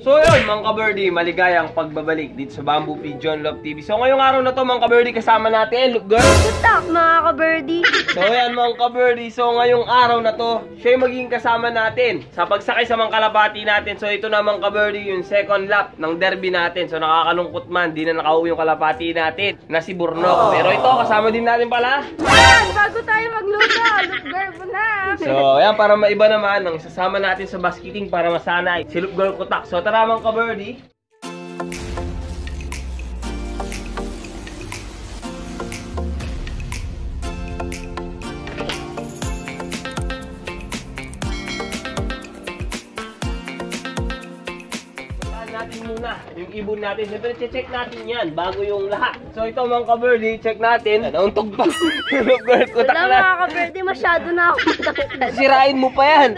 So yun mga kabirdie, maligayang pagbabalik dito sa Bamboo Pigeon Love TV. So ngayong araw na to mga kabirdie, kasama natin Look Girl. Tutak mga kabirdie. So yan mga kabirdie, so ngayong araw na to, siya yung magiging kasama natin sa pagsakay sa mga kalapati natin. So ito na mga kabirdie, yung second lap ng derby natin. So nakakalungkot man, di na nakauwi yung kalapati natin na si Burnok. Pero ito, kasama din natin pala. Yan, bago tayo magluto, Look Girl po na. So yan, para maiba naman, ang isasama natin sa basketing para masanay si Look Girl Kutak. So tara mga kabirdie. Natin muna yung ibon natin. Siyempre, check natin yan bago yung lahat. So, ito mga kabirdie, check natin. Nauntog pa. Look Girl Kutak Wala na. mga kabirdie, masyado na ako matakit. Sirain mo pa yan.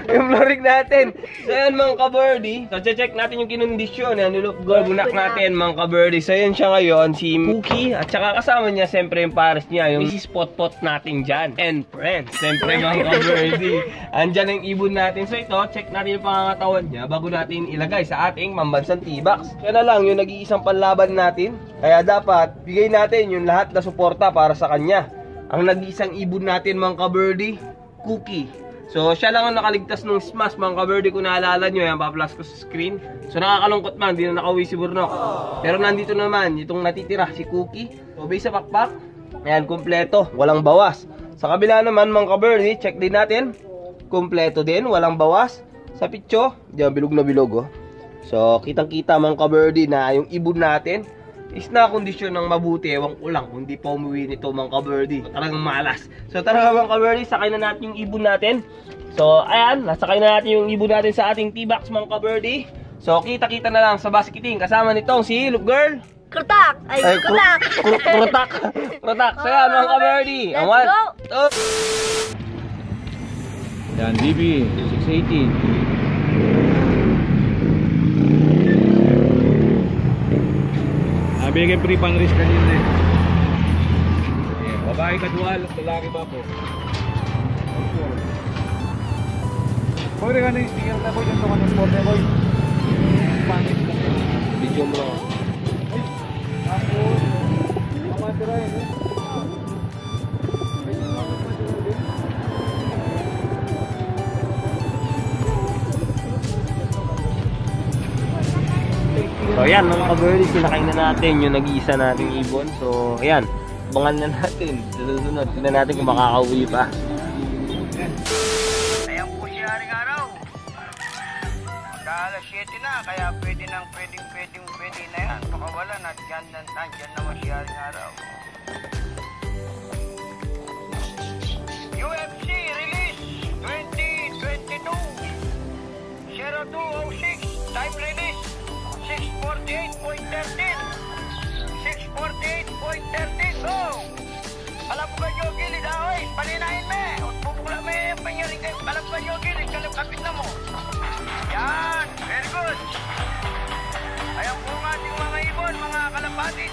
Yung florig natin. So, yan mga kabirdie. So, check natin yung kinondisyon. Yan, yung Look Girl Bunak natin mga kabirdie. So, yan siya ngayon, si Cookie. At saka kasama niya, siyempre, yung pares niya. Yung Mrs. Potpot natin dyan. And friends. Siyempre mga kabirdie. Andyan ang ibon natin. So, ito, check natin yung pangangatawan niya bago natin ilagay sa ating mambansang T-Box. Kaya na lang yung nag-iisang panlaban natin. Kaya dapat bigay natin yung lahat na suporta para sa kanya. Ang nag-iisang ibon natin mga kabirdie, Cookie. So siya lang ang nakaligtas ng smash mga kabirdie, kung naalala nyo. Yan, pa-plus ko sa screen. So nakakalungkot man, hindi na nakauwi si Burnok. Pero nandito naman itong natitira, si Cookie. So base sa pakpak, ayan, kumpleto, walang bawas. Sa kabila naman mga kabirdie, check din natin, kumpleto din, walang bawas. Sa pitso, diyan bilog na bilog oh. So, kitang-kita mga kabirdie na yung ibon natin is na kondisyon ng mabuti. Ewan ko lang kung di pa umuwi nito mga kabirdie. So, talagang malas. So, tara mga kabirdie, sakay na natin yung ibon natin. So, ayan, nasakay na natin yung ibon natin sa ating T-Box mga kabirdie. So, kita-kita na lang sa basketing. Kasama nitong si Look Girl Kutak! Ay, kutak! Kutak! Kutak! So, yan mga kabirdie. Let's go! Yan, BB, 680. Bigay free pang risk kanina eh. Yeah, babae kadual, lalaki ba po? Pwede ka na yung na boy, yung tukan ng sport na boy. Pangit lang. Video mo lang. Ako, mamatira yun eh. So ayan mga kabirdie, sinakay na natin yung nag-iisa nating ibon. So ayan, abangan na natin. Susunod, tignan natin kung makakauwi pa. Ayan po si Haring Araw. Magka-alas 7 na, kaya pwede na yan. Pakawala na, nandyan naman si Haring Araw. UFC release 2022 0206, time release 648.13. 648.13. Go! Alam mo kayo, gilid ahoy, paninahin me. Pupukla me, panyaring kayo. Alam mo kayo, gilid, kalapit na mo. Yan, very good. Ayan po ang ating mga ibon, mga kalapati.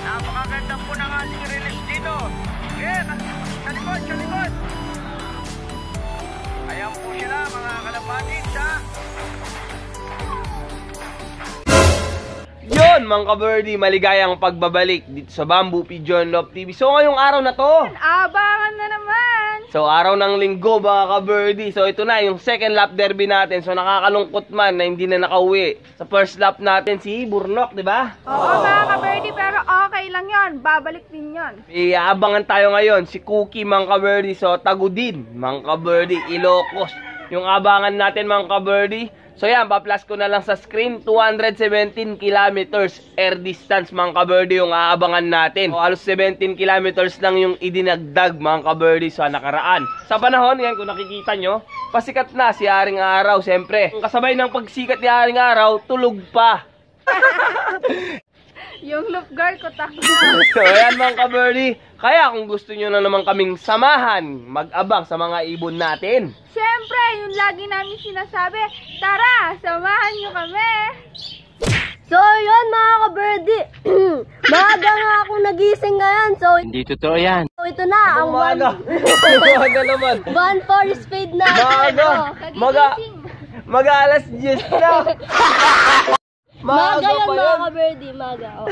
Napakaganda po ng ating release dito. Yan, sa likod, sa likod. Ayan po sila mga kalapati sa... Yun mga kabirdie, maligayang pagbabalik dito sa Bamboo Pigeon Love TV. So ngayong araw na to, Abangan na naman! so araw ng linggo mga kabirdie. So ito na yung second lap derby natin. So nakakalungkot man na hindi na nakauwi sa first lap natin si Burnok, di ba? Oo mga kabirdie, pero okay lang yon. Babalik din yon. Iaabangan tayo ngayon si Cookie mga kabirdie. So Tagudin mga kabirdie, Ilocos yung abangan natin mga kabirdie. So yan, pa-plus ko na lang sa screen, 217 kilometers air distance mga kabirdie yung aabangan natin. So halos 17 kilometers lang yung idinagdag mga kabirdie sa nakaraan. Sa panahon, yan kung nakikita nyo, pasikat na si Haring Araw. Siyempre, kasabay ng pagsikat ni Haring Araw, tulog pa. Yung Look Girl Kutak na. So ayan mga kabirdie, kaya kung gusto nyo na naman kaming samahan, mag-abang sa mga ibon natin. Siyempre, yung lagi namin sinasabi, tara, samahan nyo kami. So, yun mga ka-birdie. Maaga nga akong nagising ngayon. So, Hindi totoo yan. ito na. Ang Umaga. Umaga naman. 1-4 speed na. Maaga. Maga alas 10 na. Maaga yun pa mga ka-birdie. Maaga, oo.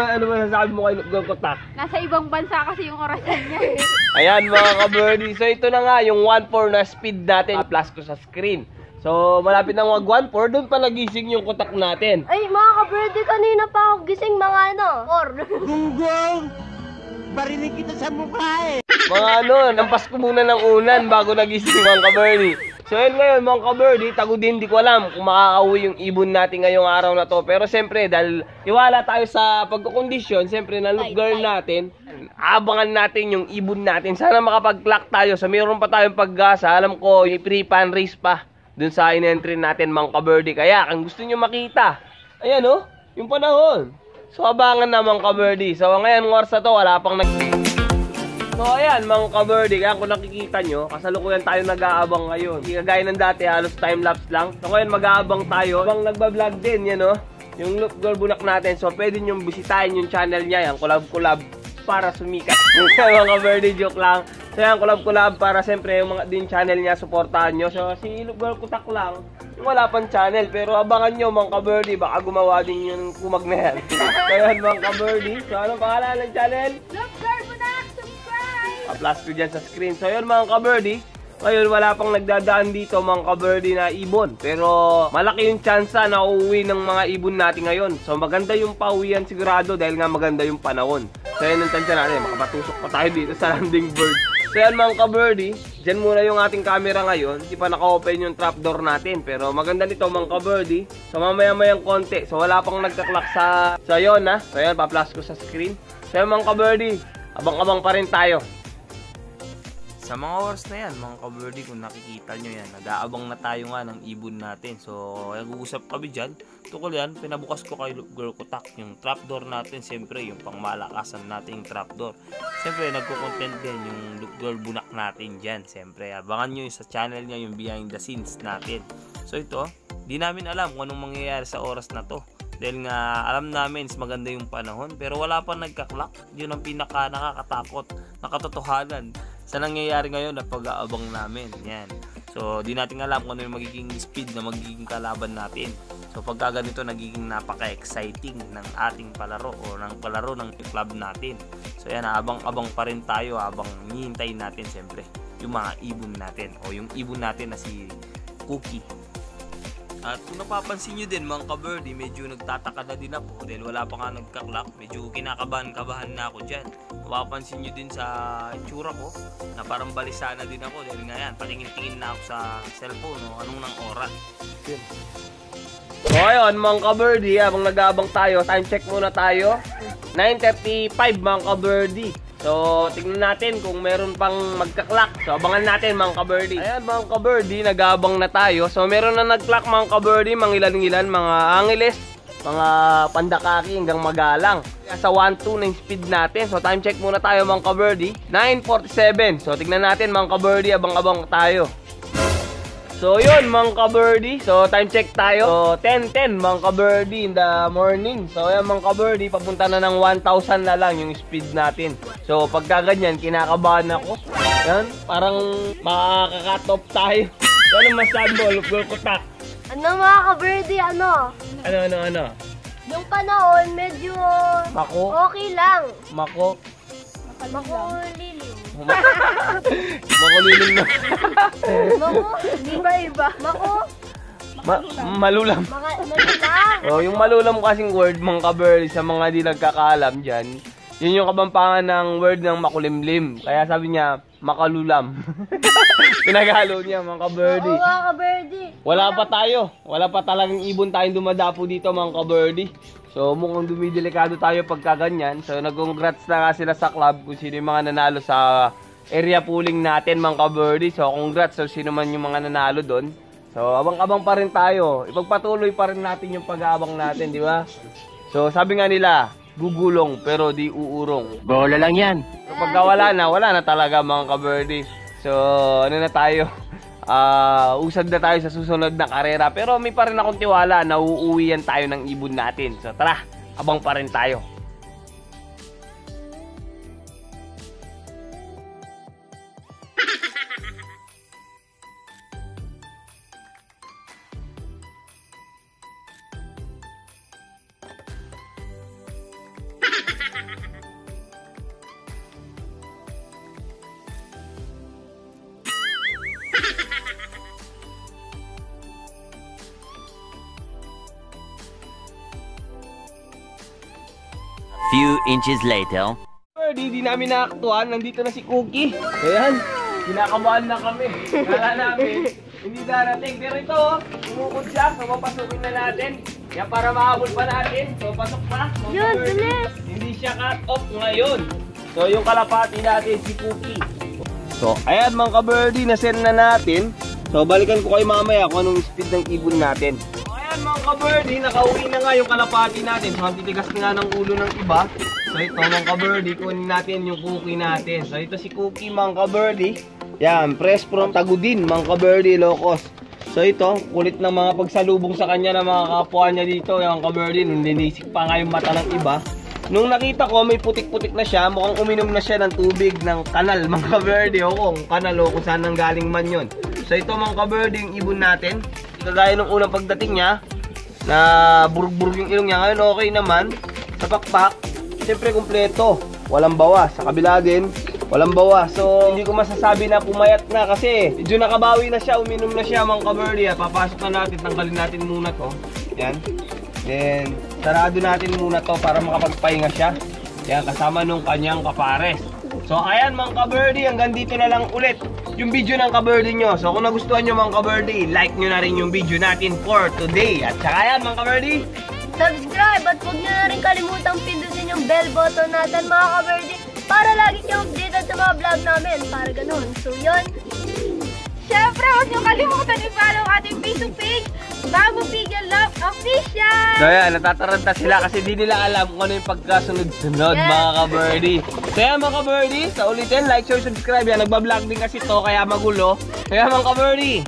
Ano ba nasabi mo kay Lupgol Kutak? Nasa ibang bansa kasi yung orasan niya. Ayan mga ka-birdie. So ito na nga yung 1-4 na speed natin. Plus ko sa screen. So malapit na mag 1-4. Doon pa nagising yung kutak natin. Ay, mga ka-birdie, kanina pa ako gising mga 4. Gunggong! Barinig kita sa mukha eh! Mga nampas ko muna ng unan bago nagising mga ka-birdie. So yun ngayon mga ka-birdie, tago din, di ko alam kung makakauwi yung ibon natin ngayong araw na to. Pero siyempre, dahil iwala tayo sa pagkukondisyon, siyempre na look girl natin, abangan natin yung ibon natin. Sana makapag-clock tayo. So mayroon pa tayong pag-asa. Alam ko, yung pre-pan race pa dun sa in-entry natin mga ka-birdie. Kaya kung gusto nyo makita, ayan yung panahon. So abangan na mga ka-birdie. So ngayon, oras na to, wala pang So ayan mga ka-birdie, kaya kung nakikita nyo, kasalukuyan tayo nag-aabang ngayon. Hindi kagaya ng dati, halos time-lapse lang. So ngayon mag-aabang tayo. Habang nagbablog din, yan yung Lupgol Bunak natin. So pwede nyo bisitahin yung channel niya, yung collab-collab para sumikat. Mga ka-birdie, joke lang. So yan, collab-collab para siyempre yung mga din channel niya, supportahan nyo. So si Lupgol Kutak lang, wala pang channel, pero abangan nyo mga ka-birdie, baka gumawa din yung kumag na yan. So yan mga ka-birdie, so anong pangalan ng channel? Lupgol Bunak, subscribe! Pa-plus ko dyan sa screen. So yun mga ka-birdie, ngayon wala pang nagdadaan dito mga ka-birdie na ibon. Pero malaki yung tsansa na uuwi ng mga ibon natin ngayon. So maganda yung pauwian sigurado dahil nga maganda yung panahon. So yun ang tsansa natin, makapatusok pa tayo dito sa landing bird. So yan mga ka-birdie, dyan muna yung ating camera ngayon. Hindi pa naka-open yung trapdoor natin. Pero maganda nito mga ka-birdie. So mamaya-mayang konti. So wala pang nagka-clock sa yun ha. So yan, pa-plus ko sa screen. So yan mga ka-birdie, abang-abang pa rin tayo. Sa mga oras na yan, mga ka-birdie, kung nakikita nyo yan, nag-aabang na tayo nga ng ibon natin. So, nag-uusap kami dyan. Tukol yan, pinabukas ko kay Lupgol Kutak yung trapdoor natin. Siyempre, yung pangmalakasan natin yung trapdoor. Siyempre, nagko-content din yung Lupgol Bunak natin dyan. Siyempre, abangan nyo yung sa channel niya, yung behind the scenes natin. So, ito, di namin alam kung anong mangyayari sa oras na to. Dahil nga, alam namin, maganda yung panahon. Pero wala pa nagka-clock. Yun ang pinaka nakakatakot, nakatotohanan sa nangyayari ngayon na pag-aabang namin. Yan. So, di natin alam kung ano yung magiging speed na magiging kalaban natin. So, pagka ganito, nagiging napaka-exciting ng ating palaro o ng palaro ng club natin. So, yan, abang-abang pa rin tayo habang hihintayin natin, siyempre, yung mga ibon natin o yung ibon natin na si Cookie. At kung napapansin nyo din mga ka-birdie, medyo nagtataka na din ako dahil wala pa nga nagka-clock. Medyo kinakabahan-kabahan na ako dyan. Mapapansin nyo din sa itsura ko na parang balisa na din ako dahil nga yan, patingin-tingin na ako sa cellphone o anong nang oras. So ayun mga ka-birdie, habang nag-aabang tayo, time check muna tayo. 9:35 mga ka-birdie. So, tignan natin kung meron pang magka-clock. So, abangan natin mga ka-birdie. Ayan mga ka-birdie, nag-aabang na tayo. So, meron na nag-clock mga ka-birdie, mga ilan-ilan, mga angeles, mga pandakaki hanggang magalang. Sa 1-2 na yung speed natin. So, time check muna tayo mga ka-birdie. 9:47. So, tignan natin mga ka-birdie, abang-abang tayo. So yun mga ka-birdie, so time check tayo. So 10:10 mga ka-birdie in the morning. So yan mga ka-birdie, papunta na ng 1,000 na lang yung speed natin. So pagka ganyan, kinakabahan ako. Yan, parang makaka-cut off tayo. So ano masabi mo, Lupgol Kutak? Ano mga ka-birdie, ano? Ano? Yung panahon, medyo Mako? okay lang. Mako? Makulilim. Makulilim na. Di ba iba? Malulam. Malulam. Oh, yung malulam kasing word mga ka-birdie sa mga di nagkakaalam dyan, yun yung kabampangan ng word ng makulimlim. Kaya sabi niya, makalulam. Pinaghalo niya mga ka-birdie. Oo mga ka-birdie. Wala pa talagang ibon tayong dumadapo dito mga ka-birdie. So mukhang dumidelikado tayo pagka ganyan. So nag-congrats na nga sila sa club kung sino yung mga nanalo sa area pooling natin mga ka-birdie. So congrats sa sino man yung mga nanalo doon. So abang-abang pa rin tayo. Ipagpatuloy pa rin natin yung pag-aabang natin, di ba? So sabi nga nila, gugulong pero di uurong. Bola lang yan. So pagka wala na talaga mga ka-birdie. So ano na tayo? usad na tayo sa susunod na karera. Pero may pa rin akong tiwala na uuwian tayo ng ibon natin. So tara, abang pa rin tayo. Few inches later. Di namin nakaktuhan, nandito na si Cookie. Ayan, kinakabahan na kami. Kala namin, hindi darating. Pero ito, umukod siya, so papasukin na natin. Yan para mahabol pa natin. So pasok pa. Yun, bilis. Hindi siya cut off ngayon. So yung kalapati natin, si Cookie. So ayan mga ka-birdie, na-send na natin. So balikan ko kayo mamaya kung anong speed ng ibon natin. So ayan mga ka-birdie, nakauwi na nga yung kalapati natin. So ang titigas nga ng ulo ng iba. So ito mga ka-birdie, kunin natin yung Cookie natin. So ito si Cookie mga ka-birdie. Yan, press from Tagudin mga ka-birdie, low cost. So ito, kulit ng mga pagsalubong sa kanya ng mga kapwa niya dito, yung ka-birdie, nung linisik pa nga yung mata ng iba. Nung nakita ko, may putik-putik na siya, mukhang uminom na siya ng tubig ng kanal mga ka-birdie. O kung kanal o kung saan nang galing man yun. So ito mga ka-birdie, yung ibon natin. Kagaya nung unang pagdating niya, na burug-burug yung ilong niya. Ngayon okay naman, sa pakpak. Siyempre kumpleto, walang bawas. Sa kabila din, walang bawas. So hindi ko masasabi na pumayat na kasi medyo nakabawi na siya, uminom na siya mga ka-birdie. Papasok na natin, tanggalin natin muna to. Yan. Then sarado natin muna to para makapagpahinga siya. Yan, kasama nung kanyang kapares. So ayan mga ka-birdie, hanggang dito na lang ulit yung video ng ka-birdie nyo. So kung nagustuhan nyo mga ka-birdie, like nyo na rin yung video natin for today. At saka ayan mga ka-birdie, Subscribe at huwag nyo na rin kalimutang pindutin yung bell button natin mga ka-birdie para lagi kayong updated sa mga vlog namin. Para ganun. So yun. Siyempre, huwag niyo kalimutan i-follow ating Facebook page, Bago Pigil Love Official! so ayan, natataranta sila kasi di nila alam kung ano yung pagkasunod-sunod mga ka-birdie. So ayan mga ka-birdie, sa ulitin, like, share, subscribe. Yan, nagbablog din kasi to kaya magulo. Kaya mga ka-birdie,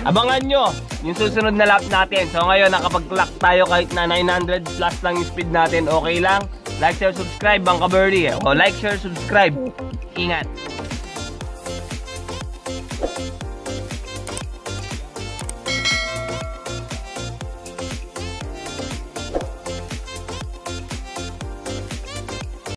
abangan nyo yung susunod na lap natin. So ngayon, nakapag-clock tayo kahit na 900 plus lang yung speed natin. Okay lang. Like, share, subscribe mga ka-birdie. O like, share, subscribe. Ingat.